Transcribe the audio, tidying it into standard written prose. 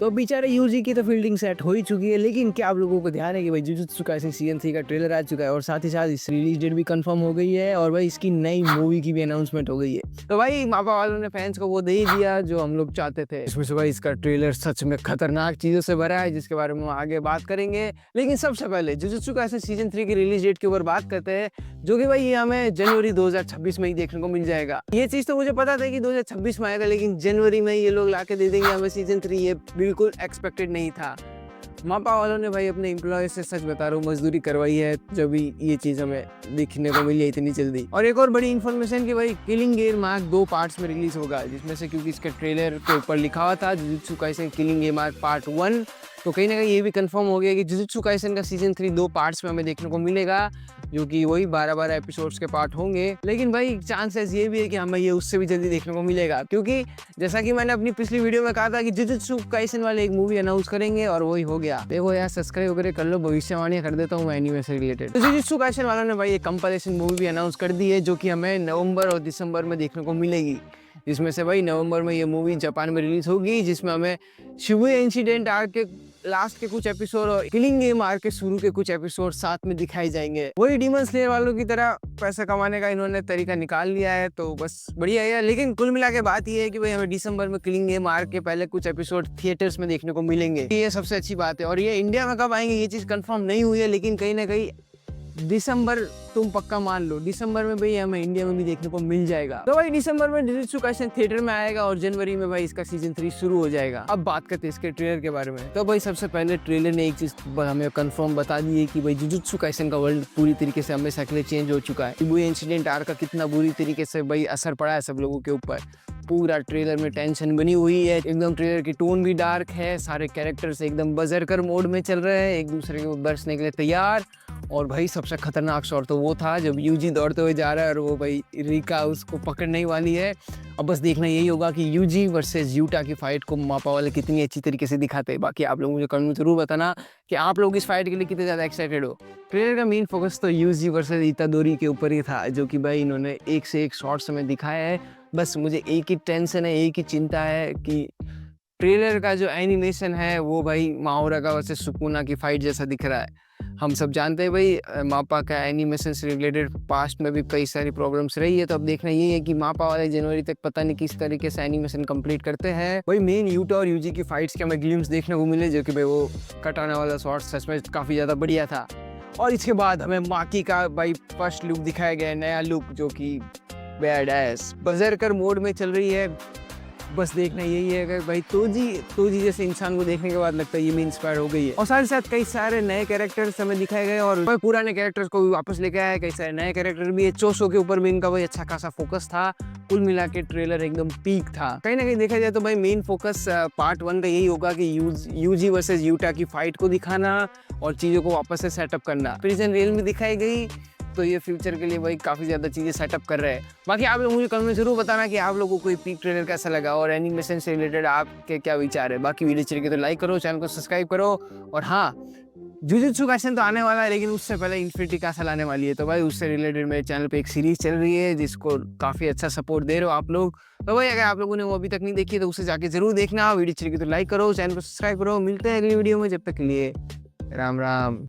तो बेचारे यूजी की तो फील्डिंग सेट हो ही चुकी है, लेकिन क्या आप लोगों को ध्यान है कि भाई जुजुत्सु काइसेन सीजन 3 का ट्रेलर आ चुका है और साथ ही साथ इस रिलीज डेट भी कंफर्म हो गई है और भाई इसकी नई मूवी की भी अनाउंसमेंट हो गई है। तो भाई मापा वालों ने फैंस को वो दे ही दिया जो हम लोग चाहते थे। इसमें से भाई इसका ट्रेलर सच में खतरनाक चीजों से भरा है जिसके बारे में हम आगे बात करेंगे। लेकिन सबसे पहले जुजुत्सु काइसेन सीजन 3 की रिलीज डेट के ऊपर बात करते हैं, जो कि भाई ये हमें जनवरी 2026 में ही देखने को मिल जाएगा। ये चीज तो मुझे पता था कि 2026 में आएगा, लेकिन जनवरी में ये लोग लाके दे देंगे हमें सीजन 3, ये बिल्कुल एक्सपेक्टेड नहीं था। मापा वालों ने भाई अपने एम्प्लॉय से सच बता रहा हूँ मजदूरी करवाई है जब भी ये चीज हमें देखने को मिली है इतनी जल्दी। और एक और बड़ी इन्फॉर्मेशन कि भाई किलिंग गेयर मार्क 2 पार्ट्स में रिलीज होगा, जिसमें से क्योंकि इसके ट्रेलर के ऊपर लिखा हुआ था jujutsu Kaisen killing gear mark part 1, तो कहीं ना कहीं ये भी कंफर्म हो गया कि जुजुत्सु काइसेन का सीजन 3 2 पार्ट्स में हमें देखने को मिलेगा, जो कि वही 12-12 एपिसोड्स के पार्ट होंगे। लेकिन भाई चांसेस ये भी है कि हमें ये उससे भी जल्दी देखने को मिलेगा, क्योंकि जैसा कि मैंने अपनी पिछली वीडियो में कहा था कि जुजुत्सु काइसेन वाले एक मूवी अनाउंस करेंगे और वही हो गया। देखो यार, सब्सक्राइब वगैरह कर लो, भविष्यवाणियां कर देता हूँ मैं एनीमे से रिलेटेड। तो जुजुत्सु काइसेन वालों ने भाई एक कंपाइलेशन मूवी भी अनाउंस कर दी है, जो कि हमें नवंबर और दिसंबर में देखने को मिलेगी। जिसमें से भाई नवंबर में ये मूवी जापान में रिलीज होगी, जिसमें हमें शिबुया इंसिडेंट आर्क के लास्ट के कुछ एपिसोड और किलिंग गेम आर्क के शुरू के कुछ एपिसोड साथ में दिखाए जाएंगे। वही डीमन स्लेयर वालों की तरह पैसा कमाने का इन्होंने तरीका निकाल लिया है, तो बस बढ़िया है। लेकिन कुल मिला के बात ये है कि भाई हमें दिसंबर में किलिंग गेम आर्क के पहले कुछ एपिसोड थिएटर्स में देखने को मिलेंगे, ये सबसे अच्छी बात है। और ये इंडिया में कब आएंगे ये चीज कंफर्म नहीं हुई है, लेकिन कहीं ना कहीं दिसंबर तुम पक्का मान लो, दिसंबर में भाई हमें इंडिया में भी देखने को मिल जाएगा। तो भाई दिसंबर में जुजुत्सु काइसेन थिएटर में आएगा और जनवरी में भाई इसका सीजन 3 शुरू हो जाएगा। अब बात करते हैं इसके ट्रेलर के बारे में। तो भाई सबसे पहले ट्रेलर ने एक चीज हमें कंफर्म बता दी है कि भाई जुजुत्सु काइसेन का वर्ल्ड पूरी तरीके से हमें शक्लें चेंज हो चुका है। शिबुया इंसिडेंट आर्क का कितना बुरी तरीके से भाई असर पड़ा है सब लोगों के ऊपर, पूरा ट्रेलर में टेंशन बनी हुई है। एकदम ट्रेलर की टोन भी डार्क है, सारे कैरेक्टर्स एकदम बजरकर मोड में चल रहे हैं, एक दूसरे के ऊपर बरसने के लिए तैयार। और भाई सबसे खतरनाक शॉट तो वो था जब यूजी दौड़ते हुए जा रहा है और वो भाई रिका उसको पकड़ने ही वाली है। अब बस देखना यही होगा कि यूजी वर्सेस यूटा की फाइट को मापा वाले कितनी अच्छी तरीके से दिखाते हैं। बाकी आप लोग मुझे कमेंट में जरूर बताना कि आप लोग इस फाइट के लिए कितने ज़्यादा एक्साइटेड हो। ट्रेलर का मेन फोकस तो यूजी वर्सेस इतादोरी के ऊपर ही था, जो कि भाई इन्होंने एक से एक शॉट्स में दिखाया है। बस मुझे एक ही टेंशन है, एक ही चिंता है कि ट्रेलर का जो एनिमेशन है वो भाई माओरा वर्सेस सुकुना की फाइट जैसा दिख रहा है। हम सब जानते हैं भाई मापा का एनिमेशन से रिलेटेड पास्ट में भी कई सारी प्रॉब्लम्स रही है, तो अब देखना ये है कि मापा वाले जनवरी तक पता नहीं किस तरीके से एनिमेशन कंप्लीट करते हैं। भाई मेन यूटा और यूजी की फाइट्स के हमें ग्लिम्स देखने को मिले, जो कि भाई वो कटाने वाला शॉट सच में काफ़ी ज़्यादा बढ़िया था। और इसके बाद हमें माकी का भाई फर्स्ट लुक दिखाया गया है, नया लुक जो कि बैड एस बजरकर मोड में चल रही है। बस देखना यही है कि भाई तोजी जैसे इंसान को देखने के बाद लगता है ये भी इंस्पायर हो गई है। और साथ ही साथ कई सारे नए कैरेक्टर्स हमें दिखाए गए और पुराने कैरेक्टर्स को भी वापस लेके आया है। कई सारे नए कैरेक्टर भी है, चोसो के ऊपर भी इनका भाई अच्छा खासा फोकस था। कुल मिला के ट्रेलर एकदम पीक था। कहीं ना कहीं देखा जाए तो भाई मेन फोकस पार्ट 1 का यही होगा कि यूजी वर्सेस यूटा की फाइट को दिखाना और चीज़ों को वापस से सेटअप करना। प्रिजन रेल में दिखाई गई, तो ये फ्यूचर के लिए भाई काफ़ी ज़्यादा चीज़ें सेटअप कर रहे हैं। बाकी आप लोग मुझे कमेंट में जरूर बताना कि आप लोगों को ये पीक ट्रेलर कैसा लगा और एनिमेशन से रिलेटेड आपके क्या विचार है। बाकी वीडियो अच्छी लगी तो लाइक करो, चैनल को सब्सक्राइब करो। और हाँ, जुजुत्सु काइसेन तो आने वाला है, लेकिन उससे पहले इन्फिनिटी कैसल आने वाली है, तो भाई उससे रिलेटेड मेरे चैनल पे एक सीरीज चल रही है जिसको काफ़ी अच्छा सपोर्ट दे रहे हो आप लोग। तो भाई अगर आप लोगों ने वो अभी तक नहीं देखी है तो उसे जाके जरूर देखना। वीडियो अच्छी लगी तो लाइक करो, चैनल को सब्सक्राइब करो। मिलते हैं अगली वीडियो में, जब तक के लिए राम राम।